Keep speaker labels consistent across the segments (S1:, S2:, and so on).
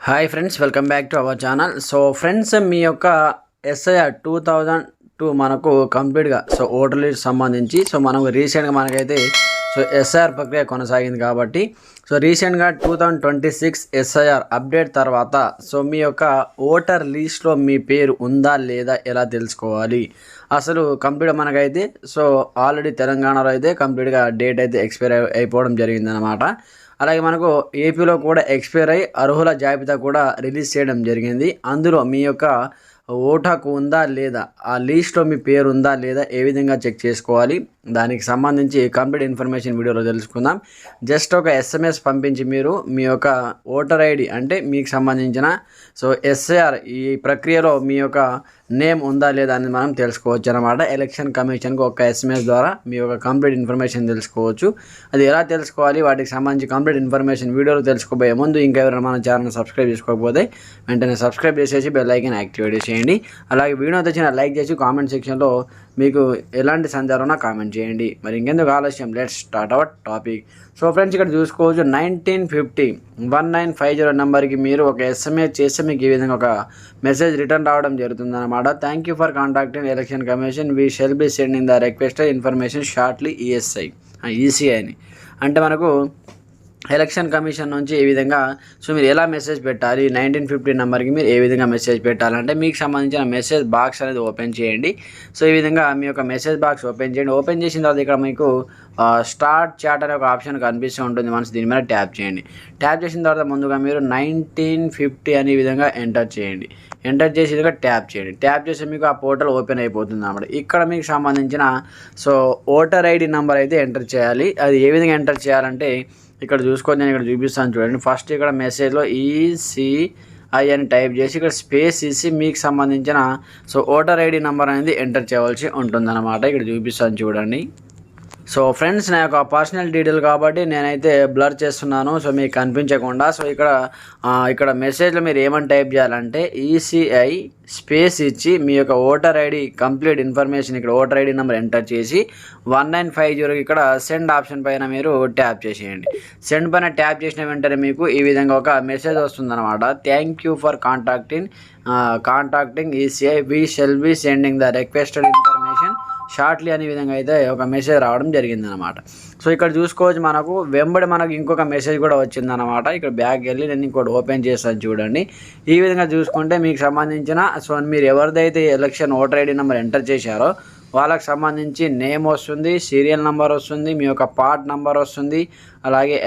S1: Hi friends, welcome back to our channel. So friends, మీ యొక్క SIR 2002 మనకు కంప్లీట్గా ఓటర్ లిస్ట్ సంబంధించి మనకు రీసెంట్గా మనకైతే ఎస్ఐఆర్ ప్రక్రియ కొనసాగింది కాబట్టి రీసెంట్గా 2026 ఎస్ఐఆర్ అప్డేట్ తర్వాత మీ యొక్క ఓటర్ లిస్ట్లో మీ పేరు ఉందా లేదా ఎలా తెలుసుకోవాలి అసలు కంప్లీట్గా మనకైతే ఆల్రెడీ తెలంగాణలో అయితే కంప్లీట్గా డేట్ అయితే ఎక్స్పైర్ అయిపోవడం జరిగిందనమాట. అలాగే మనకు ఏపీలో కూడా ఎక్స్పైర్ అయ్యి అర్హుల జాబితా కూడా రిలీజ్ చేయడం జరిగింది. అందులో మీ యొక్క ఓటు హక్కు ఉందా లేదా, ఆ లిస్ట్లో మీ పేరు ఉందా లేదా, ఏ విధంగా చెక్ చేసుకోవాలి, దానికి సంబంధించి కంప్లీట్ ఇన్ఫర్మేషన్ వీడియోలో తెలుసుకుందాం. జస్ట్ ఒక ఎస్ఎంఎస్ పంపించి మీరు మీ యొక్క ఓటర్ ఐడి అంటే మీకు సంబంధించిన ఎస్ఐఆర్ ఈ ప్రక్రియలో మీ యొక్క నేమ్ ఉందా లేదా అని మనం తెలుసుకోవచ్చు అనమాట. ఎలక్షన్ కమిషన్కి ఒక ఎస్ఎంఎస్ ద్వారా మీ యొక్క కంప్లీట్ ఇన్ఫర్మేషన్ తెలుసుకోవచ్చు. అది ఎలా తెలుసుకోవాలి, వాటికి సంబంధించి కంప్లీట్ ఇన్ఫర్మేషన్ వీడియోలో తెలుసుకోబోయే ముందు ఇంకా ఎవరైనా మన ఛానల్ సబ్స్క్రైబ్ చేసుకోకపోతే వెంటనే సబ్స్క్రైబ్ చేసేసి బెల్ ఐకాన్ యాక్టివేట్ చేయండి. అలాగే వీడియో తెచ్చిన లైక్ చేసి కామెంట్ సెక్షన్లో మీకు ఎలాంటి సందేహాలు ఉన్నా కామెంట్ చేయండి. మరి ఇంకెందుకు ఆలస్యం, let's start our topic. Friends, ఇక్కడ చూసుకోవచ్చు 1950 నెంబర్కి మీరు ఒక ఎస్ఎంఎస్ చేస్తే మీకు ఈ విధంగా ఒక మెసేజ్ రిటర్న్ రావడం జరుగుతుంది అనమాట. Thank you for contacting election commission, we shall be sending the requested information shortly ECI అని అంటే మనకు ఎలక్షన్ కమిషన్ నుంచి ఈ విధంగా మీరు ఎలా మెసేజ్ పెట్టాలి, 1950 నెంబర్కి మీరు ఏ విధంగా మెసేజ్ పెట్టాలంటే మీకు సంబంధించిన మెసేజ్ బాక్స్ అనేది ఓపెన్ చేయండి. ఈ విధంగా మీ యొక్క మెసేజ్ బాక్స్ ఓపెన్ చేయండి. ఓపెన్ చేసిన తర్వాత ఇక్కడ మీకు స్టార్ట్ చాట్ అనే ఒక ఆప్షన్ కనిపిస్తూ ఉంటుంది. మనసు దీని మీద ట్యాప్ చేయండి. ట్యాప్ చేసిన తర్వాత ముందుగా మీరు 1950 అనే విధంగా ఎంటర్ చేయండి. ఎంటర్ చేసి విధంగా ట్యాప్ చేయండి. ట్యాప్ చేసి మీకు ఆ పోర్టల్ ఓపెన్ అయిపోతుంది అన్నమాట. ఇక్కడ మీకు సంబంధించిన ఓటర్ ఐడి నెంబర్ అయితే ఎంటర్ చేయాలి. అది ఏ విధంగా ఎంటర్ చేయాలంటే ఇక్కడ చూసుకొని నేను ఇక్కడ చూపిస్తాను చూడండి. ఫస్ట్ ఇక్కడ మెసేజ్లో ఈసీఐ అని టైప్ చేసి ఇక్కడ స్పేస్ ఇచ్చి మీకు సంబంధించిన ఓటర్ ఐడి నెంబర్ అనేది ఎంటర్ చేయవలసి ఉంటుందన్నమాట. ఇక్కడ చూపిస్తాను చూడండి. ఫ్రెండ్స్, నా యొక్క పర్సనల్ డీటెయిల్ కాబట్టి నేనైతే బ్లర్ చేస్తున్నాను మీకు కనిపించకుండా. ఇక్కడ మెసేజ్లో మీరు ఏమని టైప్ చేయాలంటే ఈసీఐ స్పేస్ ఇచ్చి మీ యొక్క ఓటర్ ఐడి కంప్లీట్ ఇన్ఫర్మేషన్ ఇక్కడ ఓటర్ ఐడి నెంబర్ ఎంటర్ చేసి 1950 ఇక్కడ సెండ్ ఆప్షన్ పైన మీరు ట్యాప్ చేసేయండి. సెండ్ పైన ట్యాప్ చేసిన వెంటనే మీకు ఈ విధంగా ఒక మెసేజ్ వస్తుందన్నమాట. Thank you for contacting ECI, we shall be sending the requested information shortly అనే విధంగా అయితే ఒక మెసేజ్ రావడం జరిగిందనమాట. ఇక్కడ చూసుకోవచ్చు మనకు వెంబడి మనకు ఇంకొక మెసేజ్ కూడా వచ్చిందనమాట. ఇక్కడ బ్యాక్ వెళ్ళి నేను ఇంకోటి ఓపెన్ చేస్తాను చూడండి. ఈ విధంగా చూసుకుంటే మీకు సంబంధించిన మీరు ఎవరిదైతే election voter ID number enter చేశారో వాళ్ళకి సంబంధించి నేమ్ వస్తుంది, సీరియల్ నెంబర్ వస్తుంది, మీ యొక్క పార్ట్ నెంబర్ వస్తుంది, అలాగే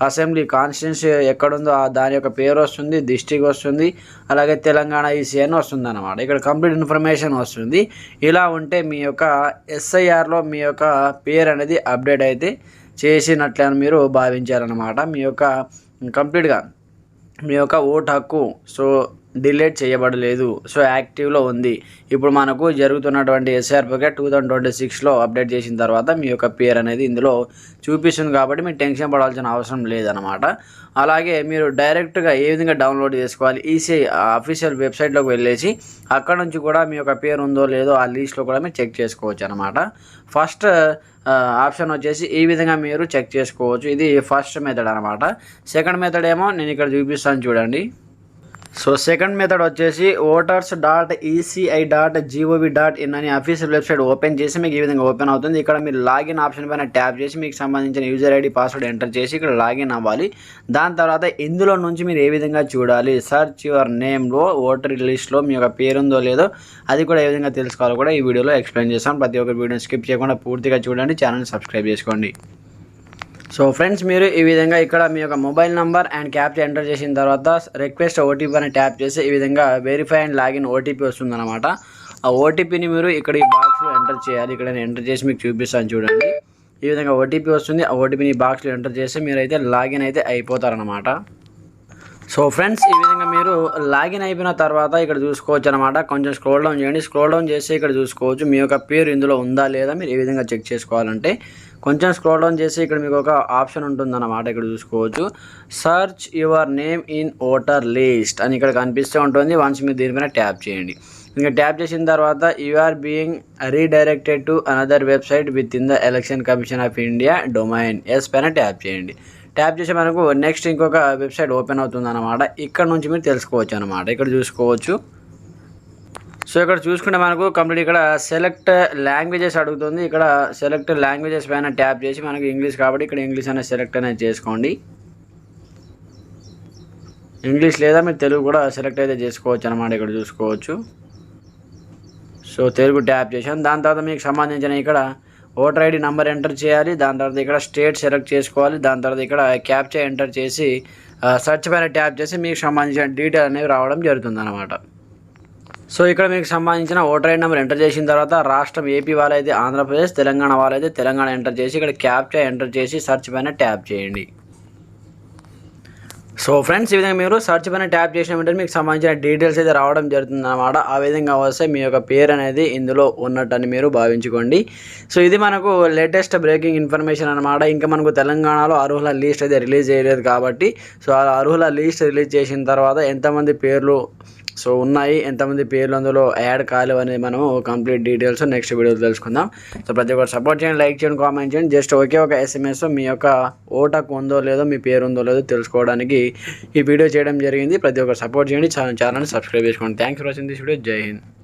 S1: అసెంబ్లీ కాన్స్టిట్యున్సీ ఎక్కడుందో దాని యొక్క పేరు వస్తుంది, డిస్ట్రిక్ట్ వస్తుంది, అలాగే తెలంగాణ ఈసీ అని వస్తుంది అన్నమాట. ఇక్కడ కంప్లీట్ ఇన్ఫర్మేషన్ వస్తుంది. ఇలా ఉంటే మీ యొక్క ఎస్ఐఆర్లో మీ యొక్క పేరు అనేది అప్డేట్ అయితే చేసినట్లే మీరు భావించారనమాట. మీ యొక్క కంప్లీట్గా మీ యొక్క ఓటు హక్కు డిలీట్ చేయబడలేదు, యాక్టివ్లో ఉంది. ఇప్పుడు మనకు జరుగుతున్నటువంటి ఎస్ఐఆర్ ప్రక్రియ 2026లో అప్డేట్ చేసిన తర్వాత మీ యొక్క పేరు అనేది ఇందులో చూపిస్తుంది కాబట్టి మీరు టెన్షన్ పడాల్సిన అవసరం లేదనమాట. అలాగే మీరు డైరెక్ట్గా ఏ విధంగా డౌన్లోడ్ చేసుకోవాలి, ఈసీఐ అఫీషియల్ వెబ్సైట్లోకి వెళ్ళేసి అక్కడ నుంచి కూడా మీ యొక్క పేరు ఉందో లేదో ఆ లిస్ట్లో కూడా మీరు చెక్ చేసుకోవచ్చు అనమాట. ఫస్ట్ ఆప్షన్ వచ్చేసి ఈ విధంగా మీరు చెక్ చేసుకోవచ్చు. ఇది ఫస్ట్ మెథడ్ అనమాట. సెకండ్ మెథడ్ ఏమో నేను ఇక్కడ చూపిస్తాను చూడండి. సెకండ్ మెథడ్ వచ్చేసి voters.eci.gov.in అని అఫీషియల్ వెబ్సైట్ ఓపెన్ చేసి మీకు ఈ విధంగా ఓపెన్ అవుతుంది. ఇక్కడ మీరు లాగిన్ ఆప్షన్ పైన ట్యాప్ చేసి మీకు సంబంధించిన యూజర్ ఐడి పాస్వర్డ్ ఎంటర్ చేసి ఇక్కడ లాగిన్ అవ్వాలి. దాని తర్వాత ఇందులో నుంచి మీరు ఏ విధంగా చూడాలి, సర్చ్ యువర్ నేమ్లో ఓటర్ లిస్ట్లో మీ యొక్క పేరుందో లేదో అది కూడా ఏ విధంగా తెలుసుకోవాలో కూడా ఈ వీడియోలో ఎక్స్ప్లెయిన్ చేస్తాం. ప్రతి ఒక్క వీడియోని స్కిప్ చేయకుండా పూర్తిగా చూడండి, ఛానల్ని సబ్స్క్రైబ్ చేసుకోండి. ఫ్రెండ్స్, మీరు ఈ విధంగా ఇక్కడ మీ యొక్క mobile number and captcha enter చేసిన తర్వాత రిక్వెస్ట్ ఓటీపీ అని ట్యాప్ చేసి ఈ విధంగా వెరిఫై అండ్ లాగిన్ ఓటీపీ వస్తుందన్నమాట. ఆ ఓటీపీని మీరు ఇక్కడ ఈ బాక్స్లో ఎంటర్ చేయాలి. ఇక్కడ నేను ఎంటర్ చేసి మీకు చూపిస్తాను చూడండి. ఈ విధంగా ఓటీపీ వస్తుంది. ఆ ఓటీపీని ఈ బాక్స్లో ఎంటర్ చేసి మీరైతే లాగిన్ అయితే అయిపోతారనమాట. ఫ్రెండ్స్, ఈ విధంగా మీరు లాగిన్ అయిపోయిన తర్వాత ఇక్కడ చూసుకోవచ్చు అనమాట. కొంచెం స్క్రోల్ డౌన్ చేయండి. స్క్రోల్ డౌన్ చేసి ఇక్కడ చూసుకోవచ్చు మీ యొక్క పేరు ఇందులో ఉందా లేదా మీరు ఏ విధంగా చెక్ చేసుకోవాలంటే కొంచెం స్క్రోల్ డౌన్ చేసి ఇక్కడ మీకు ఒక ఆప్షన్ ఉంటుందన్నమాట. ఇక్కడ చూసుకోవచ్చు search your name in voter list అని ఇక్కడ కనిపిస్తూ ఉంటుంది. వన్స్ మీరు దీనిపైన ట్యాప్ చేయండి. ఇంకా ట్యాప్ చేసిన తర్వాత you are being redirected to another website with in the election commission of India domain yes పైన ట్యాప్ చేయండి. ట్యాప్ చేసి మనకు నెక్స్ట్ ఇంకొక వెబ్సైట్ ఓపెన్ అవుతుంది అన్నమాట. ఇక్కడ నుంచి మీరు తెలుసుకోవచ్చు అన్నమాట. ఇక్కడ చూసుకోవచ్చు. సో ఇక్కడ చూసుకుంటే మనకు కంప్లీట్ ఇక్కడ సెలెక్ట్ లాంగ్వేజెస్ అడుగుతుంది. ఇక్కడ సెలెక్ట్ లాంగ్వేజెస్ పైన ట్యాప్ చేసి మనకు ఇంగ్లీష్ కాబట్టి ఇక్కడ ఇంగ్లీష్ అనేది సెలెక్ట్ అనేది చేసుకోండి. ఇంగ్లీష్ లేదా మీరు తెలుగు కూడా సెలెక్ట్ అయితే చేసుకోవచ్చు అన్నమాట. ఇక్కడ చూసుకోవచ్చు. సో తెలుగు ట్యాప్ చేశాను. దాని తర్వాత మీకు సంబంధించిన ఇక్కడ ఓటర్ ఐడి నెంబర్ ఎంటర్ చేయాలి. దాని తర్వాత ఇక్కడ స్టేట్ సెలెక్ట్ చేసుకోవాలి. దాని తర్వాత ఇక్కడ క్యాప్చా ఎంటర్ చేసి సెర్చ్ పైన ట్యాప్ చేసి మీకు సంబంధించిన డీటెయిల్ అనేవి రావడం జరుగుతుంది అన్నమాట. సో ఇక్కడ మీకు సంబంధించిన ఓటర్ ఐడి నెంబర్ ఎంటర్ చేసిన తర్వాత రాష్ట్రం ఏపీ వాళ్ళైతే ఆంధ్రప్రదేశ్, తెలంగాణ వాళ్ళైతే తెలంగాణ ఎంటర్ చేసి ఇక్కడ క్యాప్చా ఎంటర్ చేసి సెర్చ్ పైన ట్యాప్ చేయండి. సో ఫ్రెండ్స్, ఈ విధంగా మీరు సెర్చ్ పైన ట్యాప్ చేసిన వెంటనే మీకు సంబంధించిన డీటెయిల్స్ అయితే రావడం జరుగుతుంది అన్నమాట. ఆ విధంగా వస్తే మీ యొక్క పేరు అనేది ఇందులో ఉన్నట్టని మీరు భావించుకోండి. సో ఇది మనకు లేటెస్ట్ బ్రేకింగ్ ఇన్ఫర్మేషన్ అన్నమాట. ఇంకా మనకు తెలంగాణలో అర్హుల లిస్ట్ అయితే రిలీజ్ చేయలేదు కాబట్టి సో ఆ అర్హుల లిస్ట్ రిలీజ్ చేసిన తర్వాత ఎంతమంది పేర్లు సో ఉన్నాయి, ఎంతమంది పేర్లు అందులో యాడ్ కాలేవు అనేది మనము కంప్లీట్ డీటెయిల్స్ నెక్స్ట్ వీడియోలో తెలుసుకుందాం. సో ప్రతి ఒక్కరు సపోర్ట్ చేయండి, లైక్ చేయండి, కామెంట్ చేయండి. జస్ట్ ఒకే ఒక SMS మీ యొక్క ఓటాకు ఉందో లేదో, మీ పేరు ఉందో లేదో తెలుసుకోవడానికి ఈ వీడియో చేయడం జరిగింది. ప్రతి ఒక్కరు సపోర్ట్ చేయండి, ఛానల్ని సబ్స్క్రైబ్ చేసుకోండి. Thanks for watching this video. జై హింద్.